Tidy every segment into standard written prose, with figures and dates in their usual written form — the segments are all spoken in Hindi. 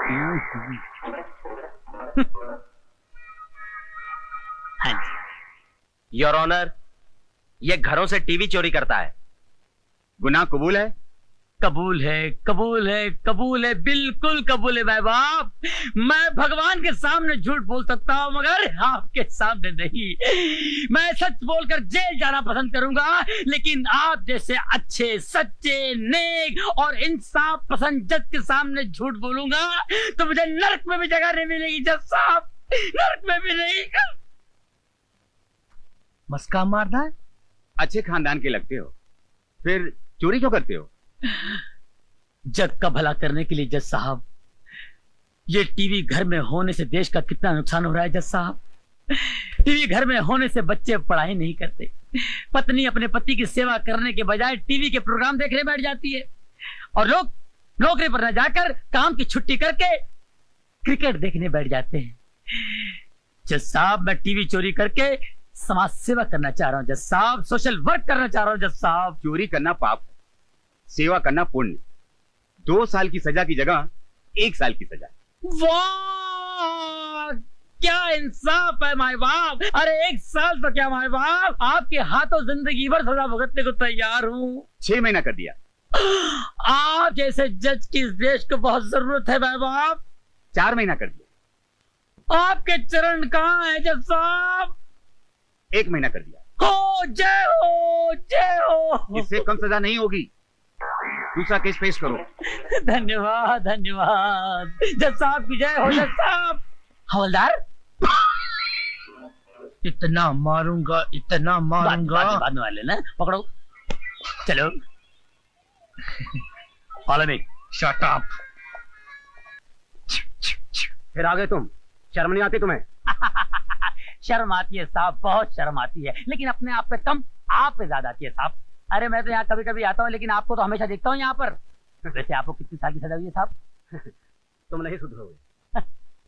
हाँ जी योर ऑनर, ये घरों से टीवी चोरी करता है। गुनाह कबूल है? कबूल है, कबूल है, कबूल है, बिल्कुल कबूल है भाई बाप। मैं भगवान के सामने झूठ बोल सकता हूँ मगर आपके सामने नहीं। मैं सच बोलकर जेल जाना पसंद करूंगा, लेकिन आप जैसे अच्छे, सच्चे, नेक और इंसाफ पसंद जज के सामने झूठ बोलूंगा तो मुझे नरक में भी जगह नहीं मिलेगी जज साहब, नरक में भी नहीं। मस्का मारना है? अच्छे खानदान के लगते हो, फिर चोरी क्यों करते हो? जग का भला करने के लिए जज साहब। ये टीवी घर में होने से देश का कितना नुकसान हो रहा है जज साहब। टीवी घर में होने से बच्चे पढ़ाई नहीं करते, पत्नी अपने पति की सेवा करने के बजाय टीवी के प्रोग्राम देखने बैठ जाती है, और लोग नौकरी पर न जाकर काम की छुट्टी करके क्रिकेट देखने बैठ जाते हैं। जज साहब, मैं टीवी चोरी करके समाज सेवा करना चाह रहा हूँ जज साहब, सोशल वर्क करना चाह रहा हूँ जज साहब। चोरी करना पाप है, सेवा करना पुण्य। 2 साल की सजा की जगह 1 साल की सजा। वाह, क्या इंसाफ है माय बाप। अरे 1 साल तो क्या माय बाप, आपके हाथों जिंदगी भर सजा भुगतने को तैयार हूँ। 6 महीना कर दिया। आप जैसे जज की इस देश को बहुत जरूरत है माय बाप। 4 महीना कर दिया। आपके चरण कहाँ है जज साहब? 1 महीना कर दिया। हो जय हो, जय हो। इससे कम सजा नहीं होगी। दूसरा केस पेश करो। धन्यवाद, धन्यवाद जज साहब की जय हो। जज साहब। हवलदार, इतना मारूंगा, इतना मारूंगा। बाद में वाले ना पकड़ो, चलो। Follow me. Shut up. फिर आ गए तुम, शर्म नहीं आती तुम्हें? शर्म आती है साहब, बहुत शर्म आती है, लेकिन अपने आप पे कम, आप पे ज्यादा आती है साहब। अरे मैं तो यहाँ कभी कभी आता हूँ, लेकिन आपको तो हमेशा देखता हूँ यहाँ पर। वैसे आपको कितनी साल की सजा हुई है साहब? तुम नहीं सुधरोगे।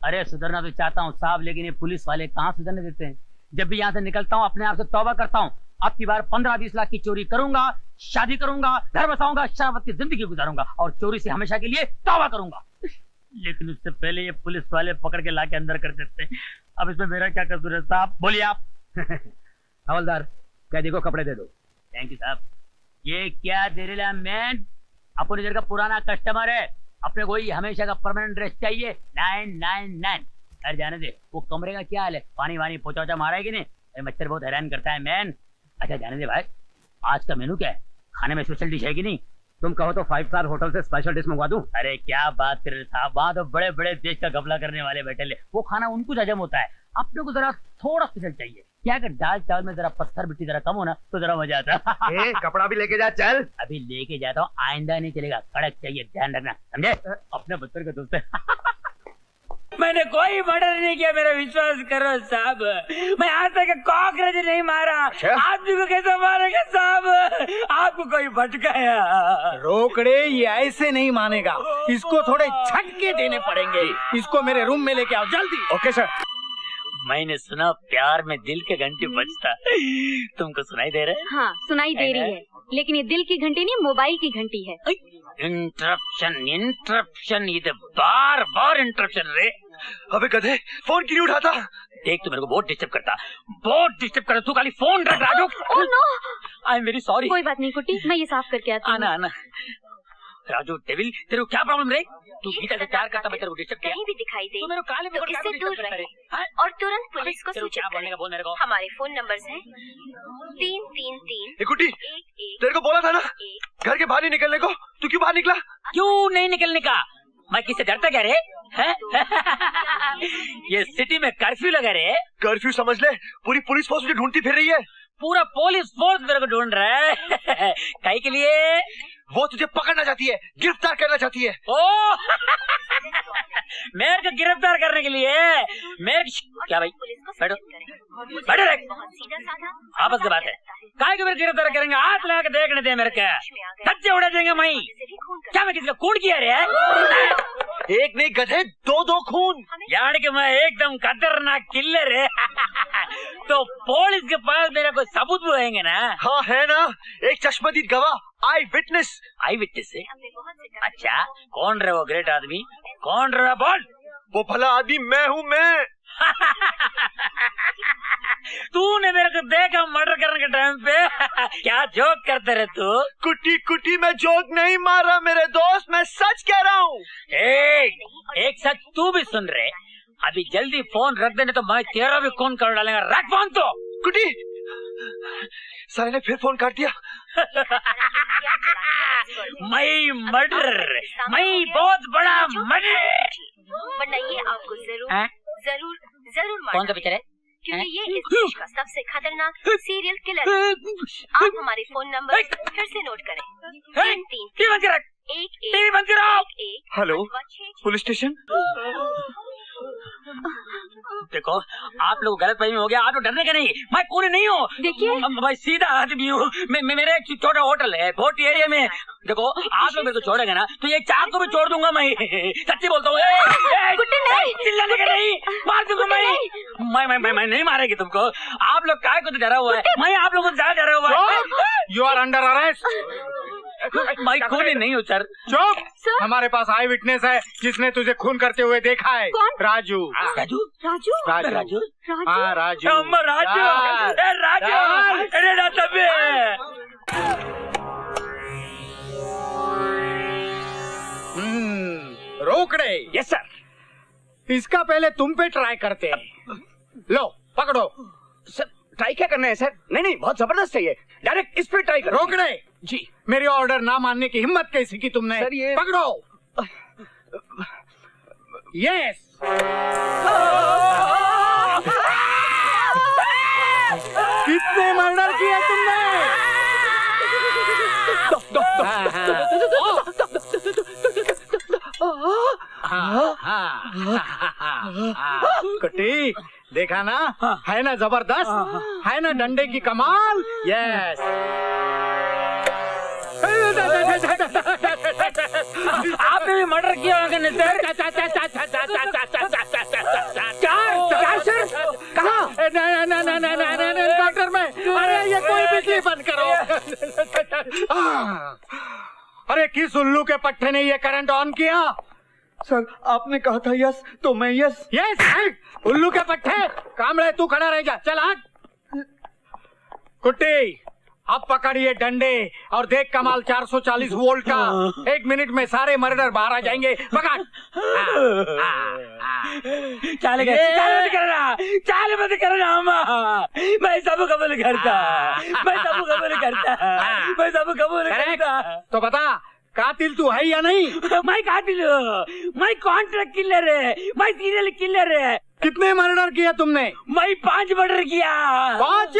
अरे सुधरना तो चाहता हूँ साहब, लेकिन ये पुलिस वाले कहाँ सुधरने देते हैं। जब भी यहाँ से निकलता हूँ अपने आप से तौबा करता हूँ, अब की बार 15-20 लाख की चोरी करूंगा, शादी करूंगा, घर बसाऊंगा, शराबत की जिंदगी गुजारूंगा और चोरी से हमेशा के लिए तौबा करूंगा। लेकिन उससे पहले ये पुलिस वाले पकड़ के लाके अंदर कर देते हैं। अब इसमें मेरा क्या कसूर है साहब, बोलिए आप। हवलदार, कैदी को कपड़े दे दो। थैंक यू साहब। ये क्या दे रहे मैन, अपने इधर का पुराना कस्टमर है, अपने को ही हमेशा का परमानेंट ड्रेस चाहिए। 999। अरे जाने दे, वो कमरे का क्या हाल है, पानी वानी पोचा मारा है कि नहीं? मच्छर बहुत हैरान करता है मैन। अच्छा जाने दे भाई, आज का मेनू क्या है, खाने में स्पेशल डिश है कि नहीं? तुम कहो तो 5 स्टार होटल से स्पेशल डिश मंगवा दूं। अरे क्या बात कर रहे साहब, वहाँ तो बड़े बड़े देश का घपला करने वाले बैठे ले, वो खाना उनको हजम होता है, अपने को जरा थोड़ा स्पेशल चाहिए। क्या अगर दाल चावल में जरा पत्थर मिट्टी जरा कम हो ना तो जरा मजा आता है। कपड़ा भी लेके जा, चल। अभी लेके जाता हूँ, आइंदा नहीं चलेगा, कड़क चाहिए, ध्यान रखना, समझे? अपने बच्चों के दोस्त है। मैंने कोई मर्डर नहीं किया, मेरा विश्वास करो साहब। मैं आज तक कॉकरोच नहीं मारा। आदमी को कैसे मारेगा साहब? आपको कोई भटकाया? रोकड़े, ये ऐसे नहीं मानेगा, इसको थोड़े झटके देने पड़ेंगे। इसको मेरे रूम में लेके आओ जल्दी। Okay sir. मैंने सुना प्यार में दिल के घंटे बजता, तुमको सुनाई दे रहा है? हाँ सुनाई दे रही है, लेकिन ये दिल की घंटी नहीं, मोबाइल की घंटी है। इंटरप्शन, इंटरप्शन, ये बार बार इंटरप्शन रे। अबे गधे, फोन क्यों उठाता? देख तू मेरे को बहुत डिस्टर्ब करता, बहुत डिस्टर्ब करता, तू खाली फोन रख Raju. Oh no, I am very sorry. कोई बात नहीं कुट्टी, मैं ये साफ करके आती हूँ। आना आना। राजू डेविल, तेरे को क्या प्रॉब्लम रे? तू गीता से प्यार करता, मैं तेरे को डिस्टर्ब किया? कहीं भी दिखाई दे तू मेरे को काले में तो इससे दूर रहे और तुरंत पुलिस को सूचित क्या बोलने का बोल मेरे को। हमारे फोन नंबर्स हैं 333 कुट्टी, तेरे को बोला था ना घर के बाहर नहीं निकलने को, तू क्यों बाहर निकला? क्यों नहीं निकलने का? मैं किससे डरता क्या रे? ये सिटी में कर्फ्यू लगा रे। कर्फ्यू समझ ले, पूरी पुलिस फोर्स मुझे ढूंढती फिर रही है। पूरा पुलिस फोर्स मेरे को ढूंढ रहा है। काहे के लिए? वो तुझे पकड़ना चाहती है, गिरफ्तार करना चाहती है। ओ मेरे को गिरफ्तार करने के लिए? मेरे क्या भाई, बैठो बैठो, आपस की बात है। काहे को मेरे गिरफ्तार करेंगे? हाथ लगा के देखने दे मेरे को, धज्जे उड़ा देंगे। मैं क्या, मैं किसी का खून किया रे? एक नहीं गधे, 2 खून। यानी कि मैं एकदम खतरनाक किलर है। तो पुलिस के पास मेरा कोई सबूत भी रहेंगे ना? हाँ है ना, एक चश्मदीद गवाह, आई विटनेस। आई विटनेस है? अच्छा, कौन रहे वो ग्रेट आदमी? कौन रहा बोल? वो भला आदमी मैं हूँ, मैं। तूने मेरे को देखा मर्डर करने के टाइम पे? क्या जोक करते रहे तू? कुटी कुटी मैं जोक नहीं मार रहा मेरे दोस्त, मैं सच कह रहा हूँ। एक सच तू भी सुन रहे? अभी जल्दी फोन रख देने तो मैं तेरा भी खून कर डालेगा। रख फोन तो। कुटी, साले ने फिर फोन काट दिया। मैं मर्डर, मैं बहुत बड़ा मर्डर। वरना ये आपको जरूर कौन सा पिक्चर है? क्योंकि ये इस देश का सबसे खतरनाक सीरियल किलर है। आप हमारे फोन नंबर फिर से नोट करें। 3 हेलो, पुलिस स्टेशन। देखो आप लोग गलत फहमी हो गया। आप लोग डरने का नहीं, मैं कूली नहीं हूँ। देखिए मैं सीधा आदमी हूँ। मेरे एक छोटा होटल है भोटी एरिया में। देखो आप लोग मेरे को छोड़ेंगे ना तो ये चाक को भी छोड़ दूंगा मैं। सच्ची बोलता हूँ। चिल्लाने का नहीं, मार दूंगा मैं नहीं मारेगी तुमको। आप लोग काय को तो डरा हुआ है, मैं आप लोगों को ज्यादा डरा हुआ है। You are under arrest. मैं खूनी नहीं हूँ सर। चुप। हमारे पास आई विटनेस है जिसने तुझे खून करते हुए देखा है। कौन? राजू। राजू राजू। राजू हाँ राजू। रोकड़े। Yes sir. इसका पहले तुम पे ट्राई करते हैं। लो पकड़ो। सर ट्राई क्या करना है सर? नहीं बहुत जबरदस्त है ये, डायरेक्ट इस पे ट्राई करो। रोकड़े जी। मेरी ऑर्डर ना मानने की हिम्मत कैसी की तुमने? सर ये पकड़ो। यस। कितने मर्डर किए तुमने? कुटी देखा ना, है ना जबरदस्त, है ना डंडे की कमाल। यस। आपने भी मर्डर किया होगा नहीं सर? चार सर कहाँ? डॉक्टर में। अरे ये कोई बिजली बंद करो। अरे किस उल्लू के पट्टे ने ये करंट ऑन किया? सर आपने कहा था यस तो मैं यस। यस उल्लू के पट्टे। कामड़े तू खड़ा रह जा। चल हट। कुट्टी अब पकड़िए डंडे और देख कमाल 440 वोल्ट का। 1 मिनट में सारे मर्डर बाहर आ जाएंगे। पकड़। चाल मत करना मैं सब कबूल करता। तो बता कातिल तू है या नहीं? मैं कातिल हूँ, मैं कॉन्ट्रैक्ट किलर है, मैं सीरियल किलर है। कितने मर्डर किया तुमने? मैं 5 मर्डर किया। 5?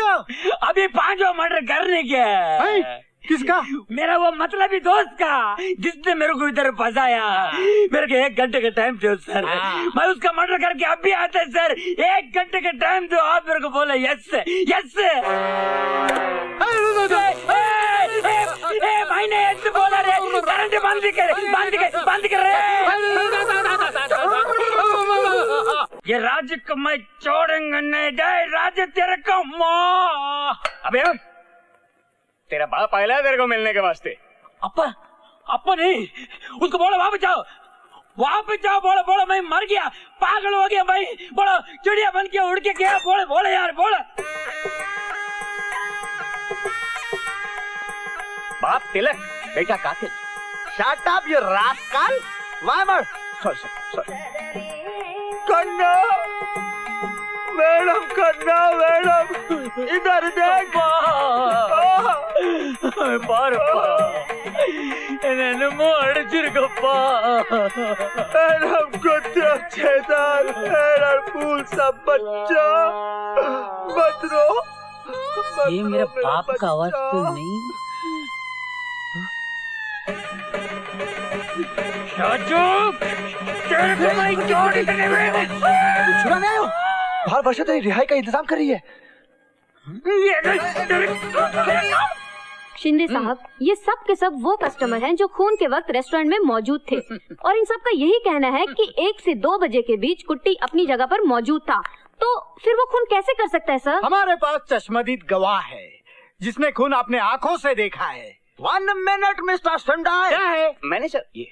अभी 5वां मर्डर करने के। किसका? मेरा वो मतलबी दोस्त का जिसने मेरे को इधर फंसाया। मेरे को 1 घंटे का टाइम दो सर, मैं उसका मर्डर करके अब भी आता है सर। 1 घंटे का टाइम दो। आप मेरे को बोले यस यस। मैंने यस बोला रे। करंट बंद कर रहे। ये राज्य को मैं छोड़ूंगा नहीं। राज्य तेरे को अबे तेरा बाप आया है तेरे को मिलने के वास्ते। अपा नहीं, उसको बोलो वापस जाओ। बोलो मैं मर गया, पागल हो गया भाई। बोलो चिड़िया बन के उड़ के गया। बोलो यार बोलो। बाप तिलक, बेटा कातिल। Shut up you rascal. Sorry. कन्ना मैडम इधर देख। नन्नू अड़चिरकप्प मैडम कुत्ते छेदार मैडम फूल सा बच्चा मत रो। ये मेरा बाप का आवाज तो नहीं? बाहर वर्षा तेरी रिहाई का इंतजाम कर रही है। शिंदे साहब, ये सब के सब वो कस्टमर हैं जो खून के वक्त रेस्टोरेंट में मौजूद थे और इन सब का यही कहना है कि 1 से 2 बजे के बीच कुट्टी अपनी जगह पर मौजूद था। तो फिर वो खून कैसे कर सकता है सर? हमारे पास चश्मदीद गवाह है जिसने खून अपने आंखों से देखा है। 1 मिनट मिस्टर संडाई। क्या है? मैंने सर ये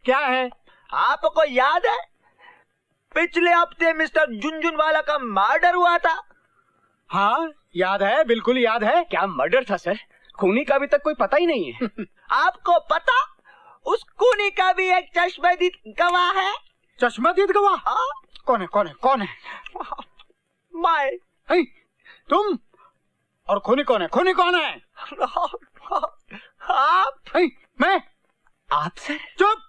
क्या है? आपको याद है पिछले हफ्ते मिस्टर झुनझुनवाला का मर्डर हुआ था? हाँ याद है, बिल्कुल याद है। क्या मर्डर था सर? खूनी का अभी तक कोई पता ही नहीं है। आपको पता उस खूनी का भी एक चश्मदीद गवाह है? चश्मदीद गवाह? हाँ? कौन है कौन है कौन है? मैं। है? तुम? और खूनी कौन है? खूनी कौन है? आप? है? मैं? आप सर? चुप!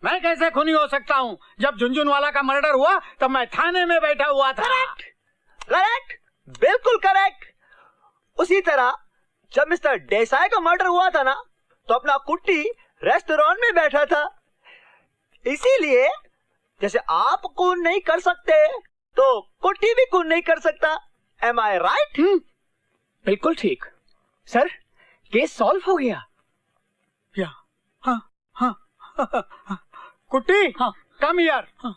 मैं कैसे खूनी हो सकता हूँ? जब झुनझुनवाला का मर्डर हुआ तब मैं थाने में बैठा हुआ था। करेक्ट, बिल्कुल करेक्ट। उसी तरह जब मिस्टर देसाई का मर्डर हुआ था ना, तो अपना कुट्टी रेस्टोरेंट में बैठा था। इसीलिए जैसे आप खून नहीं कर सकते तो कुट्टी भी खून नहीं कर सकता। एम आई राइट? बिल्कुल ठीक सर। केस सॉल्व हो गया। क्या? हाँ हाँ, हाँ। कुट्टी, हाँ। कम यार। हाँ।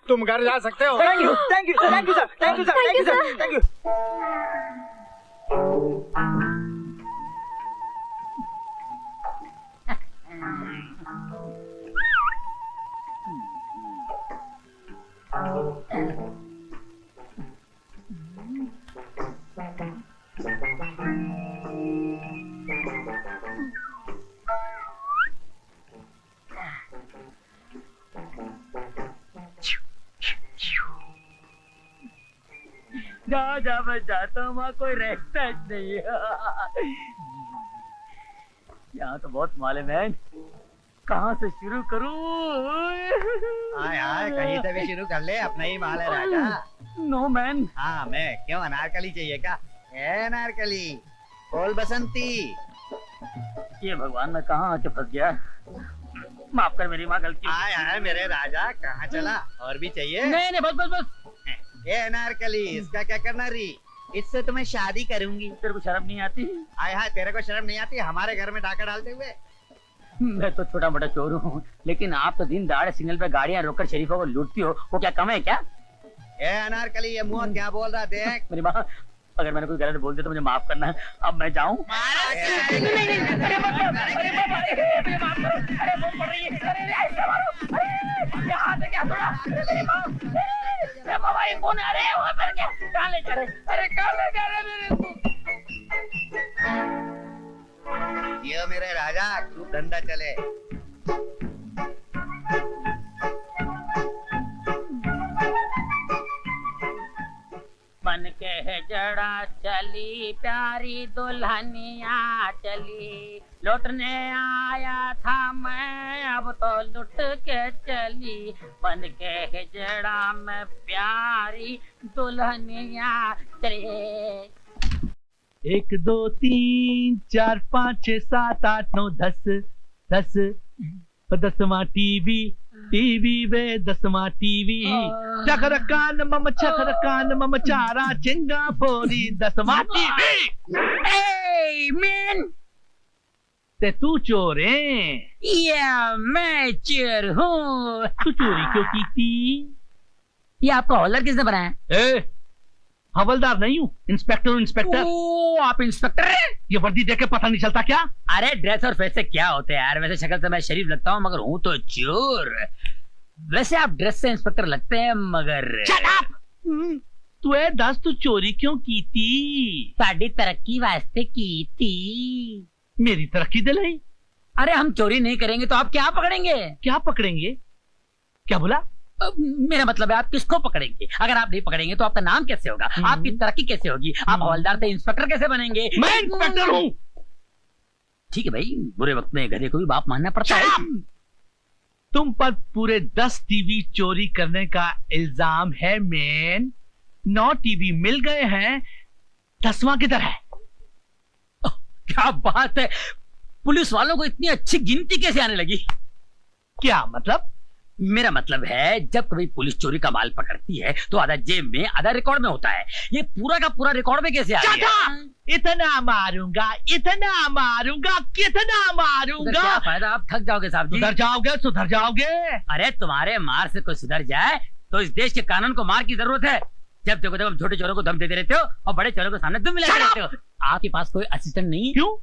तुम घर जा सकते हो। Thank you, thank you, thank you sir, thank you sir, thank you sir, thank you. जा जा मैं जाता हूँ, वहाँ कोई रहता नहीं है। यहाँ तो बहुत मालूम है, कहाँ से शुरू करूँ? आय आय, कहीं से भी शुरू कर ले, अपना ही माल है राजा। No man. हाँ मैं क्यों, अनारकली चाहिए क्या? ए अनारकली, बोल बसंती। ये भगवान, मैं कहाँ आके फंस गया? माफ कर, मेरी माँ गलती। आय आय मेरे राजा, कहाँ चला? और भी चाहिए? नहीं नहीं, बस बस बस। ए अनारकली, इसका क्या करना री? इससे तुम्हें शादी करूंगी। तेरे को शर्म नहीं आती? आय हाय, तेरे को शर्म नहीं आती हमारे घर में डाका डालते हुए? मैं तो छोटा मोटा चोर हूँ, लेकिन आप तो दिन दहाड़े सिग्नल पे गाड़ियाँ रोककर शरीफों को लूटती हो। वो क्या कम है क्या? ए अनारकली, ये मुंह क्या बोल रहा? देख मेरी माँ, अगर मैंने कोई गलत बोल दिया तो मुझे माफ करना। अब मैं जाऊँ? ये मेरे राजा, खूब धंधा चले। बन के है जड़ा चली प्यारी दुल्हनिया चली, लौटने आया था मैं अब तो लुट के चली। बन के है जड़ा में प्यारी दुल्हनिया चली। 1 2 3 4 5 6 7 8 9 10 10 10वां टीवी वे 10वां टीवी। चकरकान मम चारा चिंगा फोरी 10वां टीवी। Hey man, ते तू चोर है? या मैं चोर हूँ। तू चोरी क्यों की थी? ये आपका हॉलर किसने बनाया? ए, हवलदार नहीं हूँ, इंस्पेक्टर। ओ, आप इंस्पेक्टर हैं? ये वर्दी देख के पता नहीं चलता क्या? अरे ड्रेस और फेस से क्या होते हैं यार? वैसे शक्ल से मैं शरीफ लगता हूँ मगर हूँ तो चोर। वैसे आप ड्रेस से इंस्पेक्टर लगते हैं मगर। Shut up! तू ए दस, तू चोरी क्यों की थी? साड़ी तरक्की वास्ते की थी। मेरी तरक्की दिलाई। अरे हम चोरी नहीं करेंगे तो आप क्या पकड़ेंगे? क्या पकड़ेंगे? क्या बोला? मेरा मतलब है आप किसको पकड़ेंगे? अगर आप नहीं पकड़ेंगे तो आपका नाम कैसे होगा? आपकी तरक्की कैसे होगी? आप हवलदार से इंस्पेक्टर कैसे बनेंगे? मैं इंस्पेक्टर हूँ। ठीक है भाई, बुरे वक्त में गधे को भी बाप मानना पड़ता है। तुम पर पूरे 10 टीवी चोरी करने का इल्जाम है मैन। 9 टीवी मिल गए हैं, 10वां किधर है? क्या बात है, पुलिस वालों को इतनी अच्छी गिनती कैसे आने लगी? क्या मतलब? मेरा मतलब है जब कभी पुलिस चोरी का माल पकड़ती है तो आधा जेब में आधा रिकॉर्ड में होता है। ये पूरा का पूरा रिकॉर्ड में कैसे आ गया? इतना मारूंगा, इतना मारूंगा, कितना मारूंगा। क्या फायदा, आप थक जाओगे साहब जी। सुधर जाओगे। अरे तुम्हारे मार से कोई सुधर जाए तो इस देश के कानून को मार की जरूरत है। जब देखो जब छोटे चोरों को धम देते रहते हो और बड़े चोरों को सामने तुम मिलाते रहते हो। आपके पास कोई असिस्टेंट नहीं? क्यों?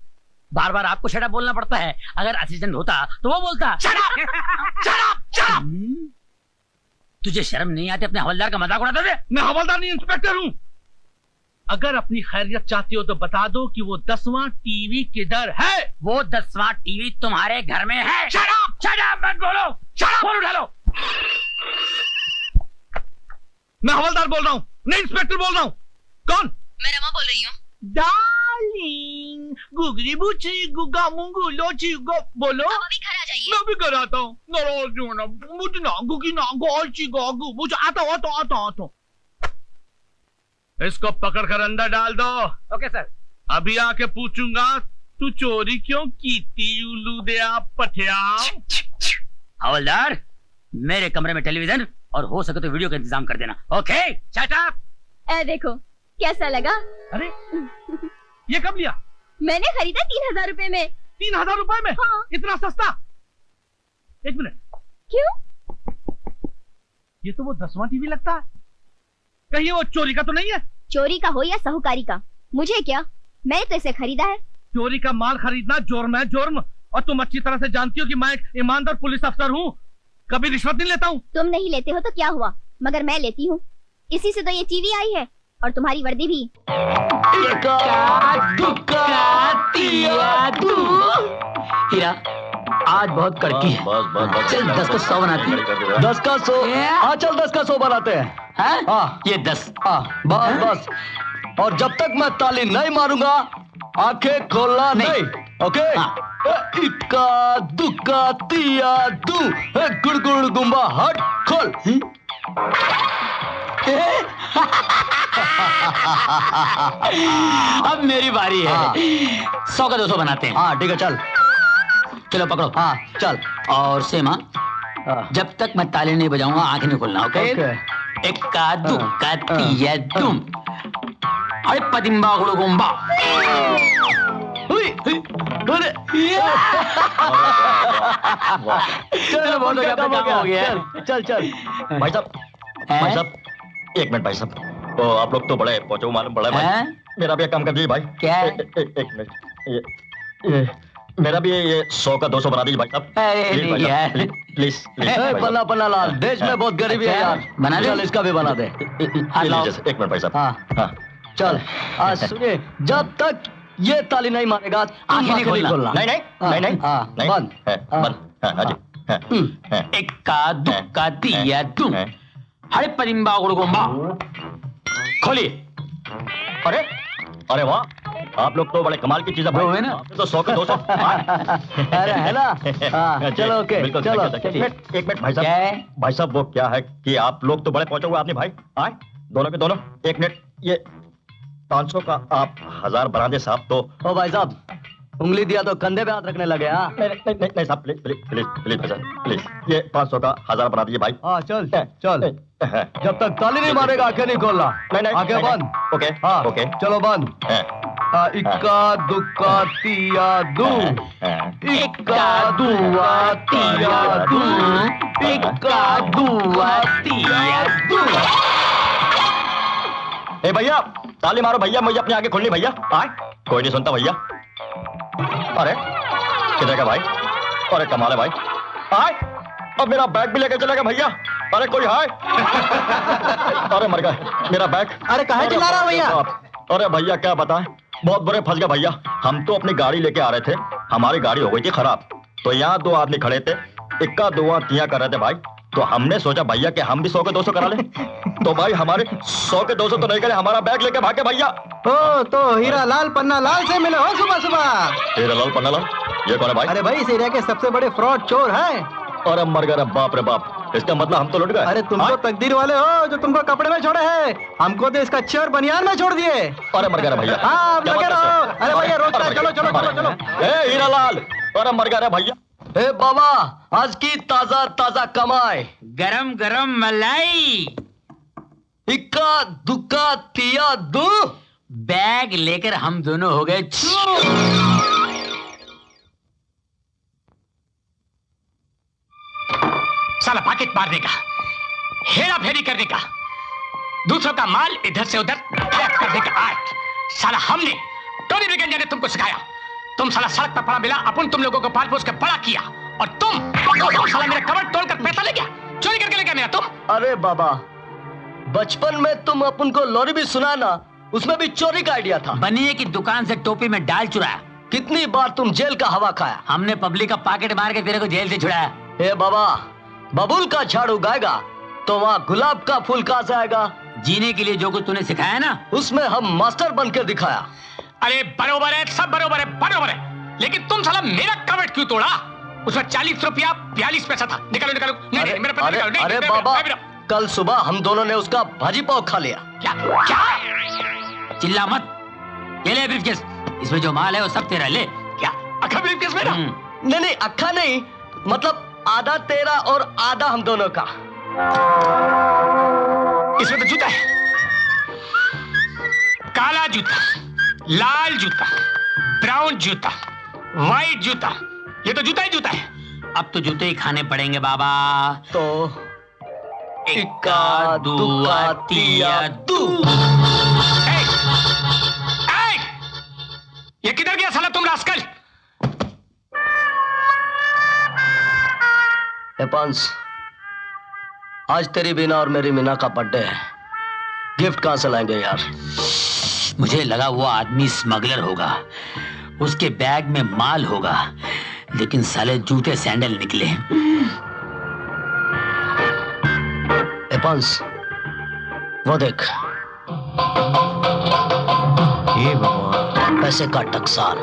बार बार आपको शट अप बोलना पड़ता है। अगर असिस्टेंट होता तो वो बोलता Shut up! Shut up! Shut up! तुझे शर्म नहीं आती अपने हवलदार का मजाक उड़ाते थे? मैं हवलदार नहीं, इंस्पेक्टर हूँ। अगर अपनी खैरियत चाहती हो तो बता दो कि वो 10वां टीवी किधर है। वो 10वां टीवी तुम्हारे घर में है। Shut up! शट अप मत बोलो। Shut up! फोन उठा लो। मैं हवलदार बोल रहा हूँ, नहीं इंस्पेक्टर बोल रहा हूँ। कौन? मैं रमा बोल रही हूँ। डार्लिंग, गुगली बुची गुगा मुंगू लोची गो बोलो। आप अभी घर आ जाइए। मैं भी कर आता हूँ। नाराज नहीं होना, मुझे ना गुगी ना गोची गोगू मुझे आता। इसको पकड़ कर अंदर डाल दो। Okay sir. अभी आके पूछूंगा तू चोरी क्यों की थी उल्लू दे आप पठिया। हवलदार, मेरे कमरे में टेलीविजन और हो सके तो वीडियो का इंतजाम कर देना। Okay shut up. देखो कैसा लगा? अरे ये कब लिया? मैंने खरीदा 3000 रुपए में। 3000 रुपए में? हाँ। इतना सस्ता? एक मिनट, क्यों? ये तो वो 10वां टीवी लगता है। कहीं वो चोरी का तो नहीं है? चोरी का हो या साहूकारी का, मुझे क्या, मैंने तो इसे खरीदा है। चोरी का माल खरीदना जुर्म है, जुर्म। और तुम अच्छी तरह से जानती हो कि मैं एक ईमानदार पुलिस अफसर हूँ, कभी रिश्वत नहीं लेता हूँ। तुम नहीं लेते हो तो क्या हुआ, मगर मैं लेती हूँ। इसी से तो ये टीवी आई है और तुम्हारी वर्दी भी। हीरा, आज बहुत कड़की है। चल 10 का 100 बनाते हैं। 10 का 100। हाँ चल 10 का 100 बनाते हैं। हाँ ये 10। हाँ बस। और जब तक मैं ताली नहीं मारूंगा आंखें खोलना नहीं। ओके? इक्का दुक्का तिया दू, गुड़ गुड़ गुम्बा हट खोल। अब मेरी बारी है। 100 का 200 बनाते हैं। हाँ ठीक है चल। चलो पकड़ो। हाँ चल। और सेमा, जब तक मैं ताली नहीं बजाऊंगा आंखें नहीं खोलना। ओके? इक्का दुक्का तिया दुम, अरे पदिम्बा गुड़गुम्बा। चल बहुत हो गया। चल भाई साहब 1 मिनट भाई साहब। तो आप लोग तो बड़े पहुंचो मालूम पड़ा भाई। मेरा भी एक काम कर दीजिए भाई। क्या है? एक मिनट, ये मेरा भी ये 100 का 200 बना दीजिए भाई साहब। प्लीज पन्ना लाल, देश में बहुत गरीबी है यार। बना दे। चल इसका भी बना दे। 1 मिनट भाई साहब। हाँ चल सुनिए, जब तक ये ताली नहीं मारेगा आंखें नहीं खोलना। नहीं बंद इक्का दुक्का तिया दुम, अरे पदिम्बा गुड़गुम्बा। खोलिए। अरे वाह, आप लोग तो बड़े कमाल की चीजें वो है ना? तो 100 का 200। अरे है ना? चलो ओके चलो। एक मिनट भाई साहब वो क्या है कि आप लोग तो बड़े पहुंचे हुए आपने भाई। आए दोनों के दोनों। एक मिनट, ये 500 का आप 1000 बना दे साहब। तो ओ भाई साहब, उंगली दिया तो कंधे पे हाथ रखने लगे। हाँ नहीं साहब, प्लीज भाई साहब प्लीज, ये 500 का 1000 बना दीजिए भाई। हाँ चल जब तक ताली नहीं मारेगा आंखें नहीं खोलना। नहीं आंखें बंद। ओके हाँ ओके चलो बंद। इक्का दुक्का तिया दू, इक्का दुआ तिया दू, इक्का दुआ तिया दू। ए भैया ताली मारो भैया, मुझे अपनी आंखें खोलनी भैया। आए कोई नहीं सुनता भैया। अरे किधर का भाई? अरे कमाल है भाई। आए अब मेरा बैग भी लेके चलेगा भैया। अरे कोई है? अरे मर गया मेरा बैग। अरे कहाँ चिल्ला रहा भैया? अरे भैया क्या बताएं, बहुत बुरे फंस गए भैया। हम तो अपनी गाड़ी लेके आ रहे थे, हमारी गाड़ी हो गई थी खराब। तो यहाँ 2 आदमी खड़े थे, इक्का दुआ तिया कर रहे थे भाई। तो हमने सोचा भैया कि हम भी 100 के 200 करा ले। तो भाई हमारे 100 के 200 तो नहीं करे, हमारा बैग लेके भागे भैया। तो हीरा लाल पन्ना लाल से मिले हो सुबह। हीरा लाल पन्ना लाल ये कौन है भाई? अरे भाई इस एरिया के सबसे बड़े फ्रॉड चोर है। अरे मर गए बाप रे बाप, इसका मतलब हम तो लुट गए। अरे तुम तो तकदीर वाले हो जो तुमको कपड़े में छोड़े हैं, हमको तो इसका चोर बनियान में छोड़ दिए। अरे मर गए भैया। हाँ लगे रहो। अरे भैया रोक चलो चलो चलो चलो। ए हीरा लाल, अरे मर गए भैया। ए बाबा आज की ताजा ताजा कमाई, गरम गरम मलाई। इक्का दुक्का तिया दू। बैग लेकर हम दोनों हो गए। साला पॉकेट मारने का, हेरा फेरी करने का, दूसरों का माल इधर से उधर गायब करने का आर्ट साला हमने, टोनी ब्रिगेडियर ने तुमको सिखाया। तुम साला सड़क पर पड़ा मिला, अपन तुम लोगों को पाल पोस के बड़ा किया, और तुम साला मेरा कवर तोड़कर पैसा ले गया, चोरी करके ले गया मेरा तुम। अरे बाबा, बचपन में तुम अपन को लोरी भी सुना ना, उसमें भी चोरी का आइडिया था। बनिए की दुकान से टोपी में डाल चुराया। कितनी बार तुम जेल का हवा खाया? हमने पब्लिक का पॉकेट मार के तेरे को जेल से छुड़ाया। ए बाबा, बबूल का झाड़ उगाएगा तो वहाँ गुलाब का फूल कहाँ से आएगा? जीने के लिए जो कुछ तूने सिखाया ना, उसमें हम मास्टर बन के दिखाया। अरे बरोबर है, सब बरोबर है, बरोबर है, लेकिन तुम साला मेरा कवर क्यों तोड़ा? उसमें 40 रुपया 42 पैसा था। निकालो निकालो। नहीं, मेरा पैसा निकालो। अरे बाबा, कल सुबह हम दोनों ने उसका भाजी पाव खा लिया। क्या क्या? चिल्ला मत। ये ले ब्रीफकेस, इसमें जो माल है वो सब तेरा। ले। क्या अखा ब्रीफकेस मेरा? नहीं नहीं, अखा नहीं, मतलब आधा तेरा और आधा हम दोनों का। इसमें तो जूता है, काला जूता, लाल जूता, ब्राउन जूता, व्हाइट जूता, ये तो जूता ही जूता है। अब तो जूते ही खाने पड़ेंगे बाबा। तो इक्का दुआ तिया दू। ये किधर गया साला तुम रास्कल? पंस, आज तेरी बीना और मेरी मीना का बर्थडे है, गिफ्ट कहां से लाएंगे यार? मुझे लगा वो आदमी स्मगलर होगा, उसके बैग में माल होगा, लेकिन साले जूते सैंडल निकले। पंस, वो देख, ये भगवान, पैसे का टकसाल,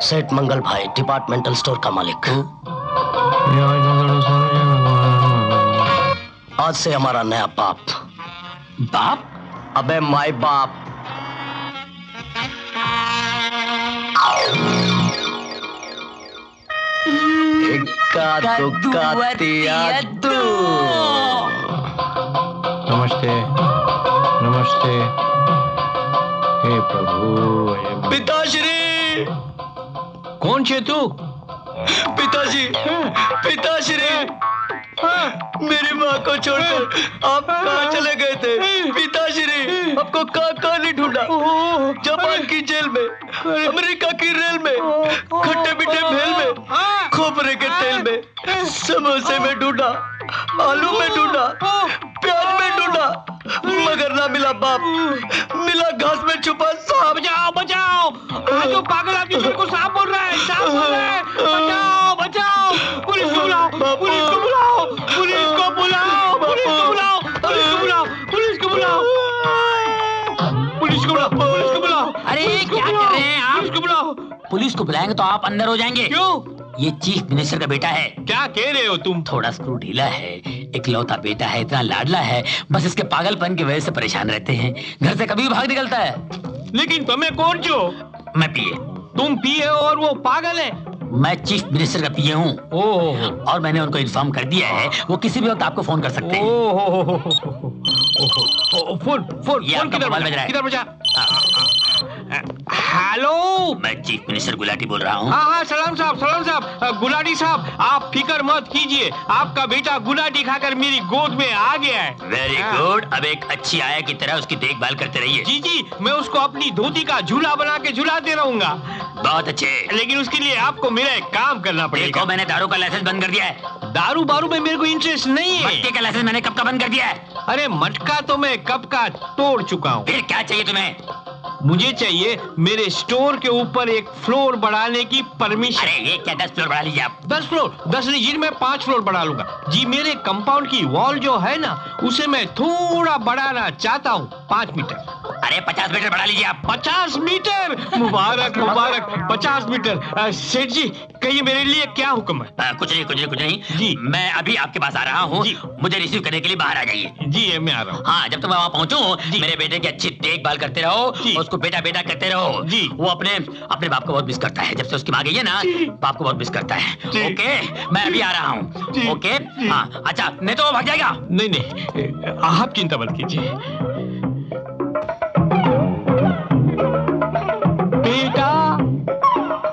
सेठ मंगल भाई, डिपार्टमेंटल स्टोर का मालिक। आज से हमारा नया बाप। बाप? अबे माई बाप। इक्का दुक्का तिया दू। नमस्ते नमस्ते। हे प्रभु। पिताश्री। कौन छे तू? पिताजी, पिताश्री, मेरी माँ को छोड़कर आप कहाँ चले गए थे? पिताश्री, आपको कहाँ नहीं ढूंढा? जापान की जेल में, अमेरिका की रेल में, खट्टे मीठे भेल में, खोपरे के तेल में, समोसे में ढूंढा, आलू में ढूंढा, प्याज में ढूंढा, मगर ना मिला बाप, मिला घास में छुपा सांप। बचाओ बचाओ, जो पागल आदमी मेरे को सांप बोल रहा है, सांप बोल रहा है। बचाओ बचाओ, पुलिस को बुलाओ, पुलिस को बुलाओ, पुलिस को बुलाओ, पुलिस को बुलाओ, पुलिस को बुलाओ, पुलिस को बुलाओ, पुलिस को बुलाओ, पुलिस को बुलाओ। अरे क्या कर रहे हैं आप? पुलिस को बुलाओ। पुलिस को बुलाएंगे तो आप अंदर हो जाएंगे। क्यों? ये चीफ मिनिस्टर का बेटा है। क्या कह रहे हो तुम? थोड़ा स्क्रू ढीला है, इकलौता बेटा है, इतना लाडला है, बस इसके पागलपन की वजह से परेशान रहते हैं, घर से कभी भी भाग निकलता है। लेकिन तुम्हें कौन जो? मैं पीए। तुम पीए और वो पागल है? मैं चीफ मिनिस्टर का पीए हूँ। ओह, और मैंने उनको इन्फॉर्म कर दिया है, वो किसी भी वक्त आपको फोन कर सकते हैं। फोन किधर बजा? हेलो, मैं चीफ मिनिस्टर गुलाटी बोल रहा हूँ। हाँ, सलाम साहब, गुलाटी साहब, आप फिक्र मत कीजिए, आपका बेटा गुलाटी खाकर मेरी गोद में आ गया है। Very good. अब एक अच्छी आया की तरह उसकी देखभाल करते रहिए। जी, मैं उसको अपनी धोती का झूला बना के झुलाते रहूंगा। बहुत अच्छे, लेकिन उसके लिए आपको मेरा एक काम करना पड़ेगा। देखो, मैंने दारू का लाइसेंस बंद कर दिया है। दारू बारू में मेरे को इंटरेस्ट नहीं है। मटके का लाइसेंस मैंने कब का बंद कर दिया है। अरे मटका तो मैं कब का तोड़ चुका हूँ। फिर क्या चाहिए तुम्हें? मुझे चाहिए मेरे स्टोर के ऊपर एक फ्लोर बढ़ाने की परमिशन। अरे ये क्या, 10 फ्लोर बढ़ा लीजिए आप। 10 फ्लोर? 10 नहीं जी, मैं 5 फ्लोर बढ़ा लूंगा जी। मेरे कंपाउंड की वॉल जो है ना, उसे मैं थोड़ा बढ़ाना चाहता हूँ, 5 मीटर। अरे 50 मीटर बढ़ा लीजिए आप। 50 मीटर? मुबारक मुबारक, 50 मीटर। सेठ जी, कहिए मेरे लिए क्या हुक्म है? कुछ नहीं जी। मैं अभी आपके पास आ रहा हूँ, मुझे रिसीव करने के लिए बाहर आ जाइए। जी, मैं आ रहा हूँ। हाँ, जब तक मैं वहाँ पहुँचूं, मेरे बेटे की अच्छी देखभाल करते रहो, उसको बेटा बेटा कहते रहो। जी। वो अपने बाप को बहुत मिस करता है, जब से उसकी माँ गई है ना, बाप को बहुत मिस करता है। ओके, मैं अभी आ रहा हूँ। ओके, हाँ, अच्छा, नहीं तो वो भाग जाएगा। नहीं, आप चिंता मत कीजिए।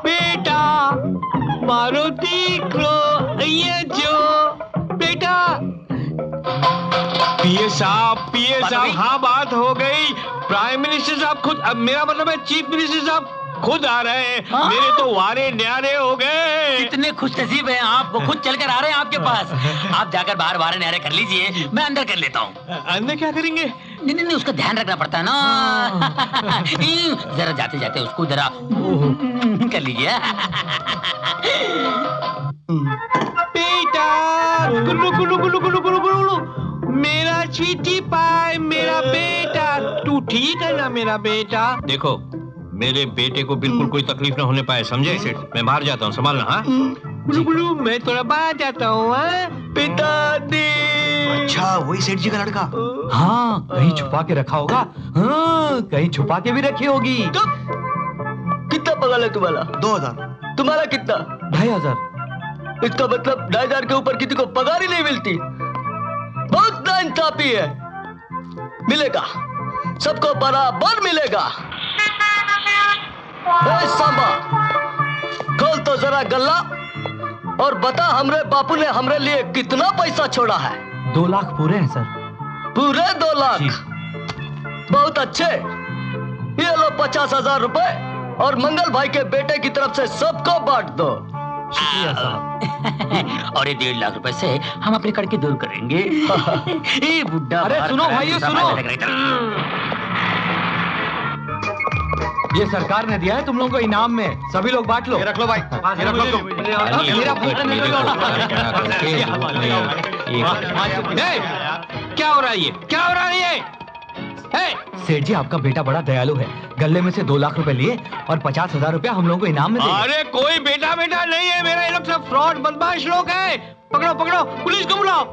बेटा मारुति क्रो, ये जो बेटा। पीए साहब, हाँ बात हो गई। प्राइम मिनिस्टर साहब खुद, अब मेरा मतलब है चीफ मिनिस्टर साहब खुद आ रहे हैं। मेरे तो वारे न्यारे हो गए। कितने खुशनसीब हैं आप, वो खुद चलकर आ रहे हैं आपके पास। आप जाकर बाहर वारे न्यारे कर लीजिए, मैं अंदर कर लेता हूँ। अंदर क्या करेंगे? नहीं, उसका ध्यान रखना पड़ता है ना। जरा जाते जाते उसको जरा कर लीजिए। बेटा गुल्लू गुल्लू गुल्लू गुल्लू गुल्लू गुल्लू, मेरा चीटी पाए, मेरा बेटा। तू ठीक है ना मेरा बेटा? देखो मेरे बेटे को बिल्कुल कोई तकलीफ ना होने पाए, समझे? मैं बाहर जाता हूँ, संभालना। हाँ गुल्लू गुल्लू, मैं थोड़ा बाहर जाता हूँ। पिताजी। अच्छा वही सेठ जी का लड़का? हाँ कहीं छुपा के रखा होगा। हाँ कहीं छुपा के भी रखी होगी। कितना पगार है तुम्हारा? 2000। तुम्हारा कितना? 2500। इसका मतलब 2500 के ऊपर किसी को पगार ही नहीं मिलती। बहुत नाइंसाफी है। मिलेगा, सबको बराबर मिलेगा। सांबा, खोल तो जरा गल्ला और बता हमरे बापू ने हमरे लिए कितना पैसा छोड़ा है। 2 लाख पूरे हैं सर। पूरे 2 लाख? बहुत अच्छे। ये लो 50,000 रुपए और मंगल भाई के बेटे की तरफ से सबको बांट दो। शुक्रिया सर। और ये 1.5 लाख रुपए से हम अपने कड़के दूर करेंगे। ये बुड्ढा। अरे सुनो भाइयों सुनो, ये सरकार ने दिया है तुम लोगों को इनाम में, सभी लोग बांट लो। ये रख लो भाई, ये रख लो तुम। क्या हो रहा है ये? क्या हो रहा है ये? सेठ जी आपका बेटा बड़ा दयालु है, गले में से 2 लाख रुपए लिए और 50,000 रुपया हम लोगों को इनाम में दिए। अरे कोई बेटा बेटा नहीं है मेरा, ये लोग सब फ्रॉड बदमाश लोग हैं। पकड़ो पकड़ो, पुलिस को बुलाओ।